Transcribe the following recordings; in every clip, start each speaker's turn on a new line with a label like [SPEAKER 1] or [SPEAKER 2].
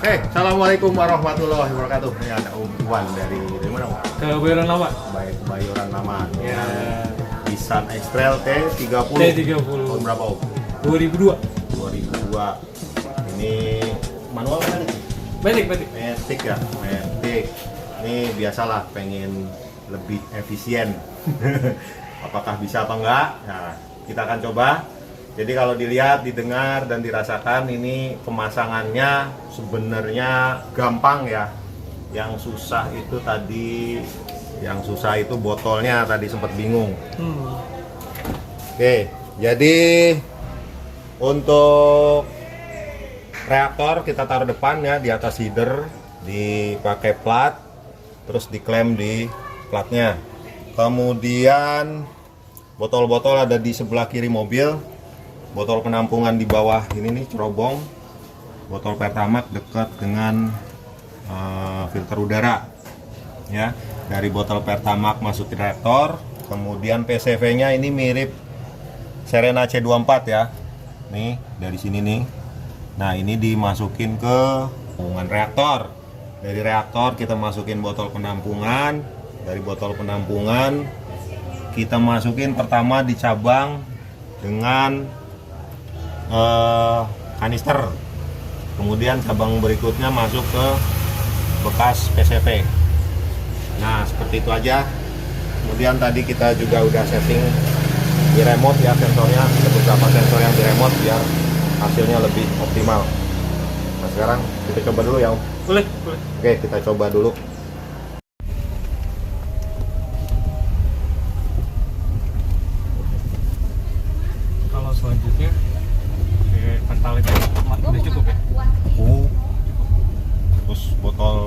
[SPEAKER 1] Assalamualaikum warahmatullahi wabarakatuh. Ini ada Om Iwan dari mana?
[SPEAKER 2] Kebayoran Lama.
[SPEAKER 1] Bayoran Lama.
[SPEAKER 2] Ya.
[SPEAKER 1] Nissan X-Trail T30. Tahun berapa Om?
[SPEAKER 2] 2002.
[SPEAKER 1] 2002. Ini manual kan?
[SPEAKER 2] Matic.
[SPEAKER 1] Matic ya, Matic. Ini biasalah pengen lebih efisien. Apakah bisa apa enggak? Nah, kita akan coba. Jadi kalau dilihat, didengar, dan dirasakan ini pemasangannya sebenarnya gampang ya. Yang susah itu botolnya tadi sempat bingung. Oke, jadi untuk reaktor kita taruh depan ya, di atas header, dipakai plat, terus diklem di platnya. Kemudian botol-botol ada di sebelah kiri mobil. Botol penampungan di bawah ini nih, cerobong. Botol Pertamax dekat dengan filter udara. Ya, dari botol Pertamax masuk ke reaktor. Kemudian PCV-nya ini mirip Serena C24 ya. Nih, dari sini nih. Nah, ini dimasukin ke penampungan reaktor. Dari reaktor kita masukin botol penampungan. Dari botol penampungan kita masukin pertama di cabang dengan kanister, kemudian cabang berikutnya masuk ke bekas PCV. Nah, seperti itu aja. Kemudian tadi kita juga udah setting di remote ya sensornya, ada beberapa sensor yang di remote biar hasilnya lebih optimal. Nah, sekarang kita coba dulu ya Om.
[SPEAKER 2] Boleh.
[SPEAKER 1] Oke, kita coba dulu.
[SPEAKER 2] Kalau selanjutnya Pertalite udah cukup ya?
[SPEAKER 1] Terus botol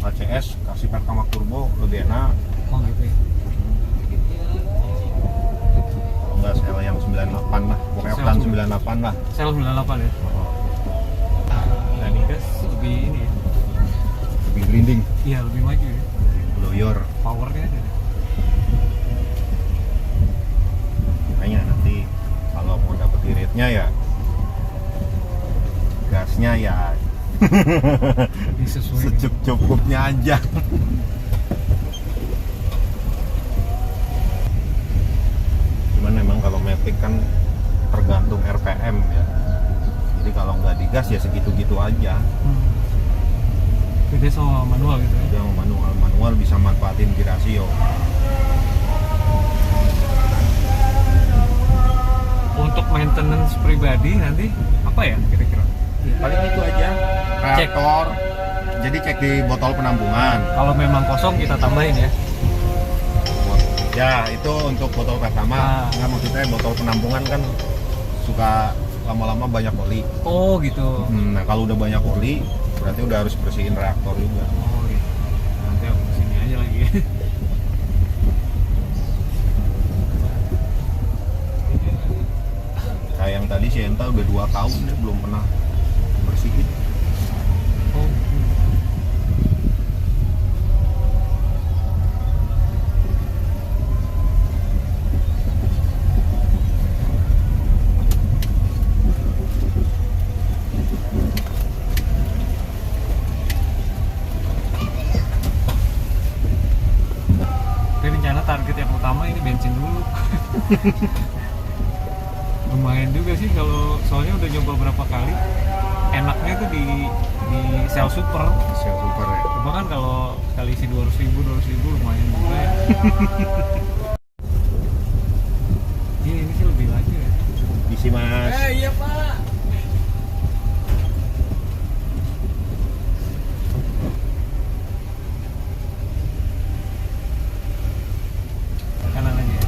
[SPEAKER 1] ACS kasih Pertamax turbo lebih enak.
[SPEAKER 2] Oh gitu ya.
[SPEAKER 1] Enggak, sel yang 98 lah, pokoknya oktan 98 lah.
[SPEAKER 2] Sel 98 ya? Nah, ini gas lebih ini ya?
[SPEAKER 1] Lebih glinding,
[SPEAKER 2] Iya, lebih maju ya?
[SPEAKER 1] blower.
[SPEAKER 2] Powernya ada deh.
[SPEAKER 1] Makanya nanti kalau mau dapet iritnya ya gasnya ya
[SPEAKER 2] Disesuaikan.
[SPEAKER 1] secukupnya aja. Cuman memang kalau Matic kan tergantung RPM ya. Jadi kalau nggak digas ya segitu-gitu aja.
[SPEAKER 2] Beda sama manual gitu ya?
[SPEAKER 1] Yang manual bisa manfaatin gear rasio.
[SPEAKER 2] Untuk maintenance pribadi nanti apa ya kira-kira?
[SPEAKER 1] Paling itu aja. Reaktor. Jadi cek di botol penampungan.
[SPEAKER 2] Kalau memang kosong kita tambahin ya?
[SPEAKER 1] Ya, itu untuk botol pertama. Nggak, maksudnya botol penampungan kan suka lama-lama banyak oli.
[SPEAKER 2] Oh gitu.
[SPEAKER 1] Nah, kalau udah banyak oli, berarti udah harus bersihin reaktor juga.
[SPEAKER 2] Oh gitu. Nanti aku kesini aja lagi.
[SPEAKER 1] Kayak yang tadi si Enta udah 2 tahun dia belum pernah bersihin.
[SPEAKER 2] Oh. Tapi rencana target yang utama ini bensin dulu. Lumayan juga sih kalau soalnya udah nyoba berapa kali. Enaknya tuh di sel super.
[SPEAKER 1] Sel super ya.
[SPEAKER 2] Coba kan kalau sekali isi 200.000 lumayan juga ya. Ini sih lebih laju ya.
[SPEAKER 1] Isi Mas.
[SPEAKER 2] Iya Pak. Kanan aja ya.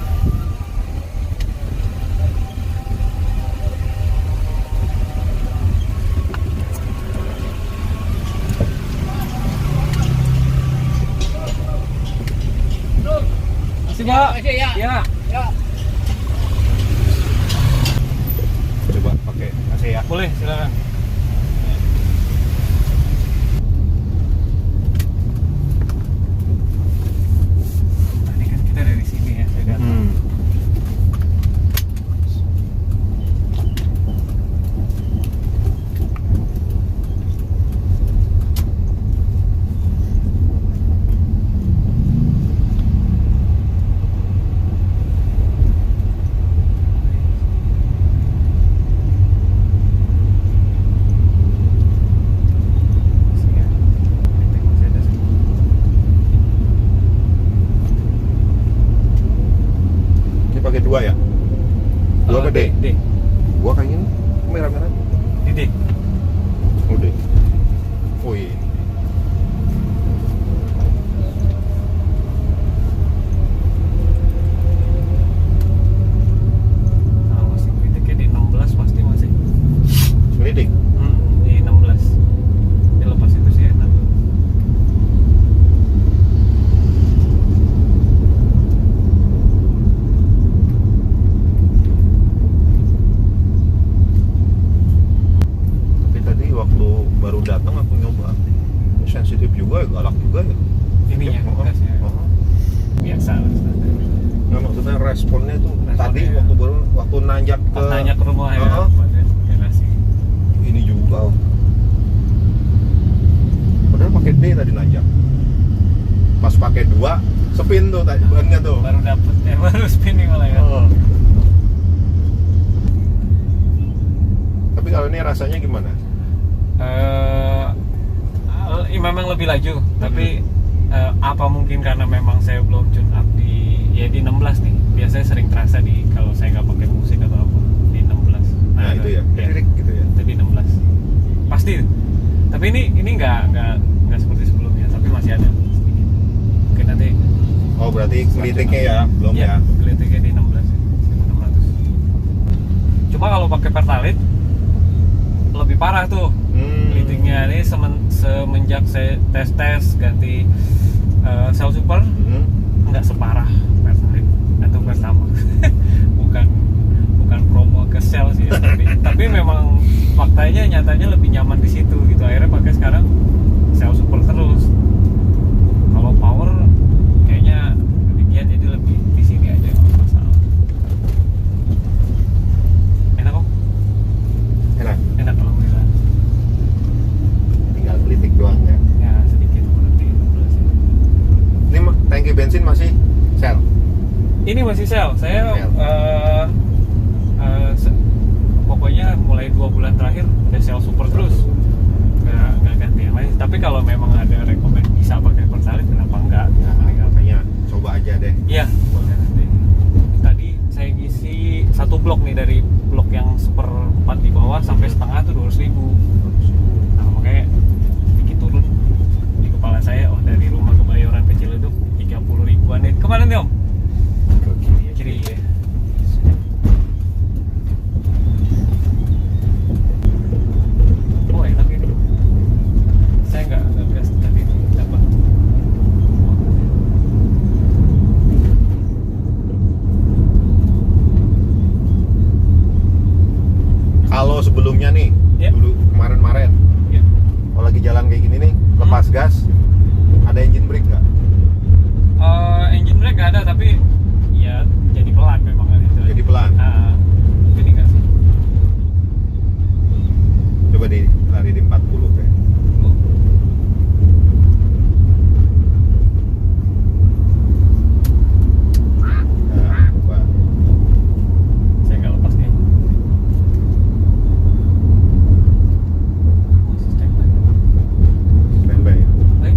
[SPEAKER 2] Masih Pak? Ya.
[SPEAKER 1] Coba pakai AC ya.
[SPEAKER 2] Boleh, silakan. Tadi kan kita dari sini ya, saya datang.
[SPEAKER 1] Apa D?
[SPEAKER 2] D.
[SPEAKER 1] Gua kayaknya merah-merah.
[SPEAKER 2] Di D.
[SPEAKER 1] Udah. Oh iya.
[SPEAKER 2] Nah, masih kritiknya di 16 pasti masih.
[SPEAKER 1] Selidik.
[SPEAKER 2] Di 16. Di lepas itu sih enak.
[SPEAKER 1] Tapi tadi waktu baru datang aku nyoba. Ini sensitif juga, galak juga ya.
[SPEAKER 2] Ininya
[SPEAKER 1] Oh,
[SPEAKER 2] gasnya.
[SPEAKER 1] oh.
[SPEAKER 2] Biasa lah standar.
[SPEAKER 1] Nah, maksudnya responnya tuh
[SPEAKER 2] Responnya
[SPEAKER 1] tadi
[SPEAKER 2] ya.
[SPEAKER 1] waktu nanjak ke
[SPEAKER 2] Pas nanya ke rumah ya,
[SPEAKER 1] Heeh.
[SPEAKER 2] ya nasi.
[SPEAKER 1] ini juga. Padahal pakai D tadi nanjak. Pas pakai 2 spin tuh tadi bannya tuh.
[SPEAKER 2] Baru dapet, baru spinning malah ya.
[SPEAKER 1] Oh. Tapi kalau ini rasanya gimana?
[SPEAKER 2] Memang lebih laju, tapi apa mungkin karena memang saya belum tune up di 16 nih. Biasanya sering terasa di kalau saya nggak pakai musik atau apa di 16.
[SPEAKER 1] Nah, itu ya, lirik gitu ya.
[SPEAKER 2] Itu di 16. Pasti. Tapi ini nggak seperti sebelumnya, tapi masih ada sedikit. Mungkin nanti.
[SPEAKER 1] Oh, berarti kritiknya ya belum ya?
[SPEAKER 2] Kritiknya di 16 1600. Cuma kalau pakai Pertalite lebih parah tuh. Kritiknya ini semenjak saya tes ganti Cell Super nggak separah Pertalite atau Pertamax. bukan promo ke Cell sih ya, tapi memang faktanya nyatanya lebih nyaman di situ gitu. Akhirnya pakai sekarang Cell Super terus. Kalau power kayaknya demikian, jadi lebih di sini aja kalau masalah. Enak kok? Enak alhamdulillah.
[SPEAKER 1] Tinggal kritik doang ya.
[SPEAKER 2] Ya sedikit berarti 16 ya.
[SPEAKER 1] Ini tangki bensin masih Shell.
[SPEAKER 2] Ini masih Shell. Saya
[SPEAKER 1] Shell.
[SPEAKER 2] Pokoknya mulai 2 bulan terakhir udah Shell Super terus. Nggak ganti yang lain. Tapi kalau memang ada rekomend bisa pakai Pertalite, kenapa enggak?
[SPEAKER 1] Makanya coba aja deh.
[SPEAKER 2] Iya, boleh nanti. Tadi saya ngisi 1 blok nih, dari blok yang seperempat di bawah sampai setengah tuh 200.000. Nah, makanya sedikit turun di kepala saya. Oh, dari rumah ke Bayoran ke Ciledug 30 ribuan nih. Kemana nih Om?
[SPEAKER 1] Ke kiri.
[SPEAKER 2] Kiri ya. Oh, enak ini. Saya nggak gas tadi dapat.
[SPEAKER 1] Kalau sebelumnya nih,
[SPEAKER 2] Ya.
[SPEAKER 1] dulu kemarin-kemarin,
[SPEAKER 2] Ya.
[SPEAKER 1] kalau lagi jalan kayak gini nih, lepas gas, ada engine brake nggak?
[SPEAKER 2] Engine brake nggak ada, tapi ya jadi pelan memang kan itu.
[SPEAKER 1] Jadi pelan.
[SPEAKER 2] Ini nggak sih.
[SPEAKER 1] Coba lari di 40 kayak. Nah, coba.
[SPEAKER 2] Saya nggak lepas nih. Masih standby.
[SPEAKER 1] Standby ya.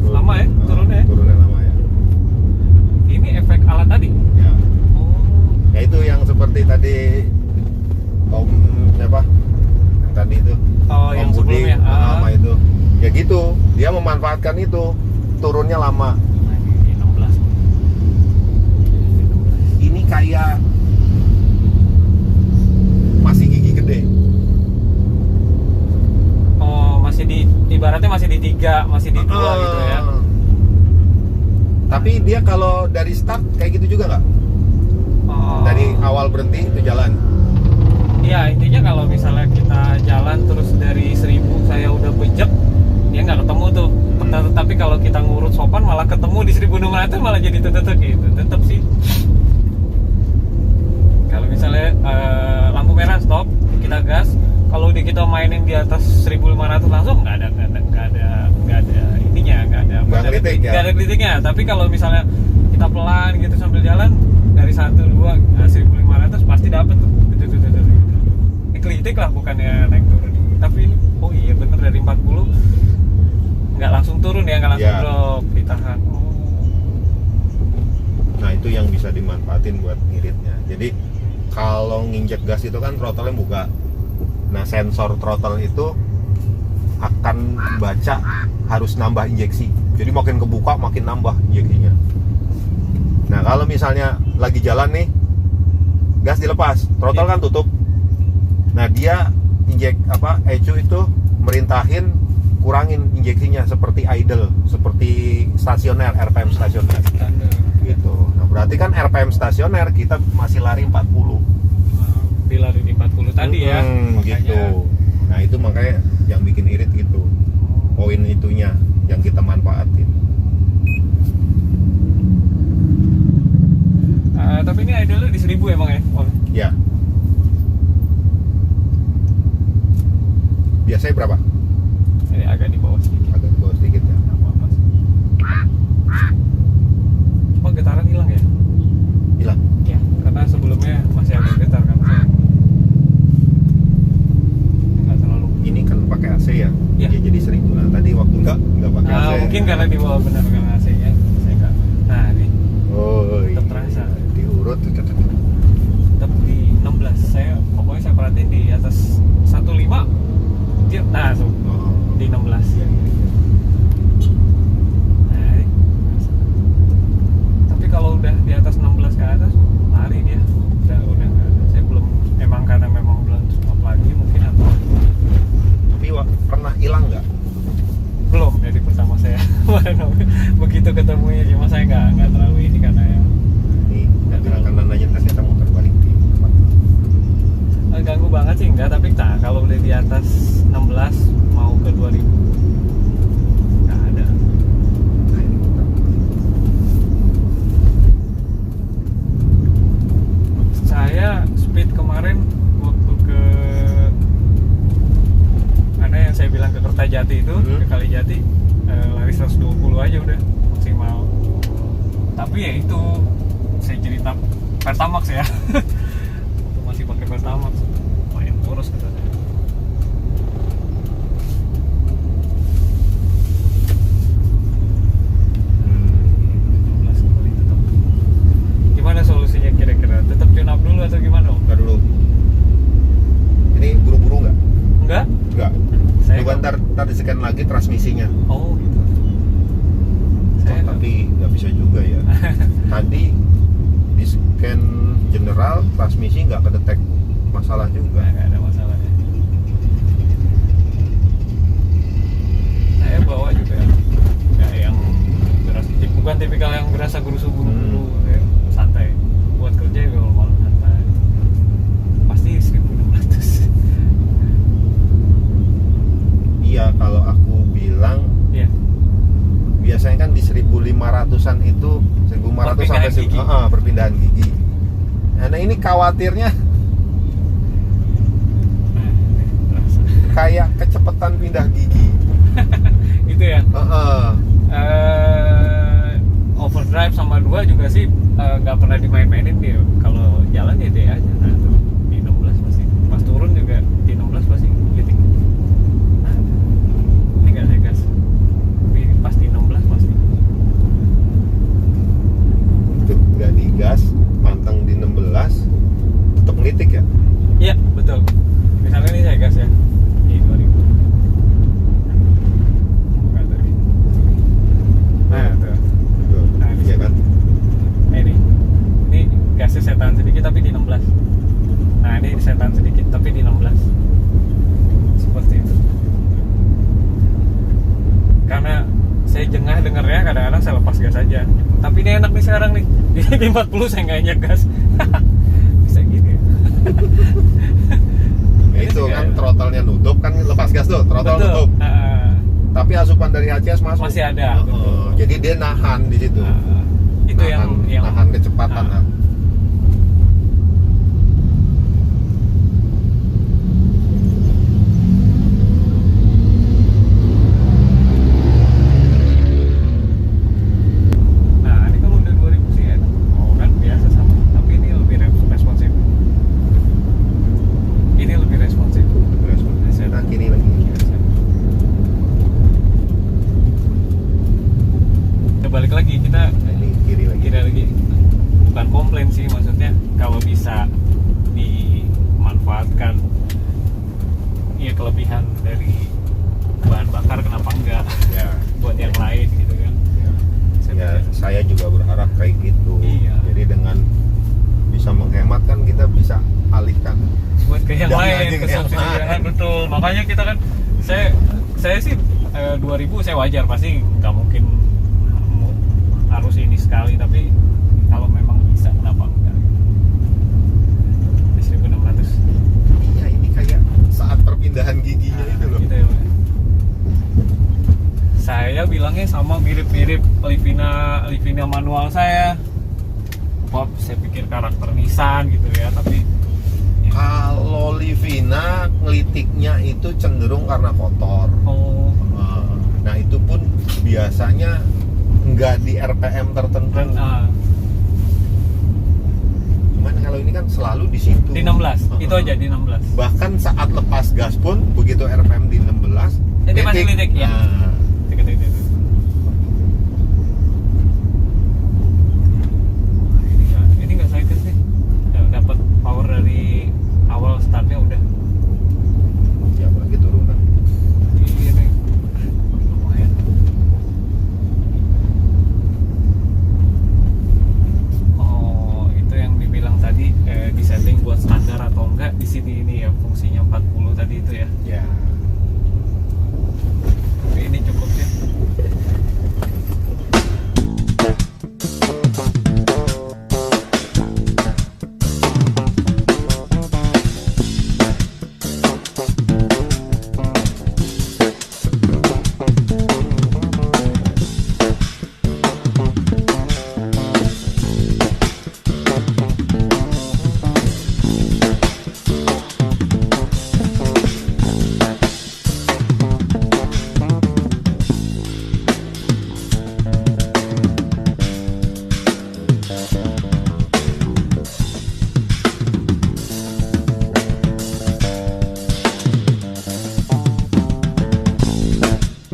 [SPEAKER 2] Lama ya turunnya ya?
[SPEAKER 1] Turunnya lama ya.
[SPEAKER 2] Ini efek alat tadi.
[SPEAKER 1] Ya.
[SPEAKER 2] Oh.
[SPEAKER 1] Ya itu yang seperti tadi Om siapa? Yang tadi itu.
[SPEAKER 2] Oh, yang
[SPEAKER 1] Om Budi
[SPEAKER 2] sebelumnya.
[SPEAKER 1] lama itu. Ya gitu, dia memanfaatkan itu. Turunnya lama.
[SPEAKER 2] Nah, ini 16.
[SPEAKER 1] Ini kayak masih gigi gede.
[SPEAKER 2] Oh, masih di ibaratnya masih di 3, masih di 2 gitu ya.
[SPEAKER 1] Tapi dia kalau dari start kayak gitu juga nggak?
[SPEAKER 2] Oh.
[SPEAKER 1] Dari awal berhenti itu jalan.
[SPEAKER 2] Iya, intinya kalau misalnya kita jalan terus dari 1000 saya udah bejek, dia nggak ketemu tuh. Tapi kalau kita ngurut sopan malah ketemu di 1600, malah jadi tetep gitu. Tetep sih. Kalau misalnya lampu merah stop, kita gas. Kalau kita mainin di atas 1500 langsung nggak ada ininya, nggak ada kritiknya. Tapi kalau misalnya kita pelan gitu sambil jalan dari 1, 2, 1500 pasti dapet tuh. Ini kritik lah, bukannya naik turun. Tapi ini, oh iya bener, dari 40 nggak langsung turun ya, nggak langsung drop, ditahan.
[SPEAKER 1] Nah itu yang bisa dimanfaatin buat ngiritnya. Jadi kalau nginjek gas itu kan throttle-nya buka. Nah, sensor throttle itu akan baca harus nambah injeksi. Jadi makin kebuka makin nambah injeksinya. Nah, kalau misalnya lagi jalan nih, gas dilepas, throttle kan tutup. Nah, dia ECU itu merintahin kurangin injeksinya seperti idle, seperti stasioner, RPM stasioner. Gitu. Nah, berarti kan RPM stasioner kita masih lari 40.
[SPEAKER 2] Dilari di 40 tadi ya. Makanya.
[SPEAKER 1] Gitu. Nah, itu makanya yang bikin irit gitu. Poin itunya yang kita manfaatin.
[SPEAKER 2] Tapi ini idle di 1000 emang ya? Oh.
[SPEAKER 1] Ya. Biasanya berapa?
[SPEAKER 2] Ini agak di bawah sedikit.
[SPEAKER 1] Agak di bawah sedikit ya.
[SPEAKER 2] Nggak apa-apa sih. Cuma getaran hilang ya?
[SPEAKER 1] Hilang.
[SPEAKER 2] Ya, karena sebelumnya masih agak getar kan saya. Nggak terlalu.
[SPEAKER 1] Ini kan pakai AC ya?
[SPEAKER 2] Iya.
[SPEAKER 1] Ya, jadi 1000. Nah, tadi waktu nggak pakai AC.
[SPEAKER 2] Mungkin karena di bawah benar karena AC-nya saya nggak. Nah, ini
[SPEAKER 1] Oh,
[SPEAKER 2] tetap
[SPEAKER 1] iya.
[SPEAKER 2] terasa.
[SPEAKER 1] Diurut.
[SPEAKER 2] Tetap di 16. Pokoknya saya perhatiin di atas 15. Nah, tuh.
[SPEAKER 1] Oh.
[SPEAKER 2] Di 16 ya. Nah, tapi kalau udah di atas 16 ke atas lari dia udah nggak ada. Saya belum karena memang belum stop lagi mungkin atau
[SPEAKER 1] Tapi pernah hilang nggak?
[SPEAKER 2] belum dari pertama saya. Begitu ketemunya cuma saya nggak terlalu ini karena ya
[SPEAKER 1] Nih, gerakan nanya ternyata muter balik di tempat.
[SPEAKER 2] ganggu banget sih enggak, tapi kalau udah di atas 16 mau ke 2000 nggak ada.
[SPEAKER 1] Nah, ini muter.
[SPEAKER 2] Saya speed kemarin waktu ke mana yang saya bilang ke Kertajati itu, ke Kalijati, lari 120 aja udah maksimal. Tapi ya itu saya jadi Pertamax ya. Waktu masih pakai Pertamax lumayan boros kata saya. Gimana solusinya kira-kira? Tetap tune up dulu atau gimana Om?
[SPEAKER 1] Ntar dulu. Ini buru-buru nggak?
[SPEAKER 2] Enggak?
[SPEAKER 1] Nggak.
[SPEAKER 2] Saya
[SPEAKER 1] Coba ntar di-scan lagi transmisinya.
[SPEAKER 2] Oh gitu. Saya
[SPEAKER 1] Tapi nggak bisa juga ya. Tadi di scan general transmisi nggak kedetek masalah juga.
[SPEAKER 2] nggak ada masalahnya. Saya bawa juga nggak yang bukan tipikal yang berasa gerusu buru-buru, ya, santai. Buat kerja juga malam santai. Pasti 1600.
[SPEAKER 1] Iya, kalau aku bilang
[SPEAKER 2] Iya.
[SPEAKER 1] biasanya kan di 1500-an itu 1500 sampai
[SPEAKER 2] Perpindahan gigi.
[SPEAKER 1] Perpindahan gigi. Nah, ini khawatirnya
[SPEAKER 2] Terasa.
[SPEAKER 1] kayak kecepatan pindah gigi.
[SPEAKER 2] Itu ya. Overdrive sama 2 juga sih nggak pernah dimain-mainin dia. Kalau jalan ya dia aja. Nah, tuh, di 16 pasti. Pas turun juga di 16 pasti gitu. Nah, ini nggak saya gas. Tapi pas di 16 pasti.
[SPEAKER 1] Itu nggak digas, pantang di 16, tetap ngelitik ya.
[SPEAKER 2] Iya betul. Misalnya ini saya gas ya di 2000. Nggak tadi. Nah tuh.
[SPEAKER 1] Betul.
[SPEAKER 2] Nah, di
[SPEAKER 1] Iya kan?
[SPEAKER 2] Nah, ini gasnya saya tahan sedikit tapi di 16. Nah ini saya tahan sedikit tapi di 16. Seperti itu. Karena saya jengah dengernya, kadang-kadang saya lepas gas aja. Tapi ini enak nih sekarang nih. Di 40 saya nggak injek gas. Bisa gitu ya.
[SPEAKER 1] Ya itu kan throttle-nya nutup kan, lepas gas tuh, throttle
[SPEAKER 2] Betul.
[SPEAKER 1] nutup. Tapi asupan dari HCS masuk.
[SPEAKER 2] Masih ada. Betul.
[SPEAKER 1] Jadi dia nahan di situ.
[SPEAKER 2] Itu yang
[SPEAKER 1] nahan kecepatan.
[SPEAKER 2] Nah. Nah, ini kalau udah 2000 sih enak. Oh kan biasa sama, tapi ini lebih responsif. Ini lebih responsif.
[SPEAKER 1] Nah, kiri lagi.
[SPEAKER 2] Kita balik lagi, kita
[SPEAKER 1] Nah, ini kiri lagi.
[SPEAKER 2] kira lagi bukan komplain sih, maksudnya kalau bisa memanfaatkan ya kelebihan dari bahan bakar, kenapa enggak
[SPEAKER 1] Ya.
[SPEAKER 2] buat yang lain gitu kan.
[SPEAKER 1] Ya, saya juga berharap kayak gitu.
[SPEAKER 2] Iya.
[SPEAKER 1] Jadi dengan bisa menghemat kan kita bisa alihkan
[SPEAKER 2] buat ke yang
[SPEAKER 1] Dan
[SPEAKER 2] lain,
[SPEAKER 1] lagi
[SPEAKER 2] ke
[SPEAKER 1] ke yang
[SPEAKER 2] subsidi
[SPEAKER 1] lain.
[SPEAKER 2] kan, betul. Makanya kita kan, saya sih 2000 saya wajar, pasti nggak mungkin harus ini sekali, tapi kalau memang bisa kenapa enggak. 1600
[SPEAKER 1] Iya, ini kayak saat perpindahan giginya itu loh.
[SPEAKER 2] gitu ya, Pak. Saya bilangnya sama, mirip-mirip Livina manual saya. Pop, saya pikir karakter Nissan gitu ya, tapi
[SPEAKER 1] Kalau Livina ngelitiknya itu cenderung karena kotor.
[SPEAKER 2] oh
[SPEAKER 1] Nah, itu pun biasanya nggak di RPM tertentu.
[SPEAKER 2] kan
[SPEAKER 1] Cuman kalau ini kan selalu di situ.
[SPEAKER 2] di 16 itu aja di 16.
[SPEAKER 1] Bahkan saat lepas gas pun begitu RPM di 16
[SPEAKER 2] Jadi masih litik ya.
[SPEAKER 1] Nah,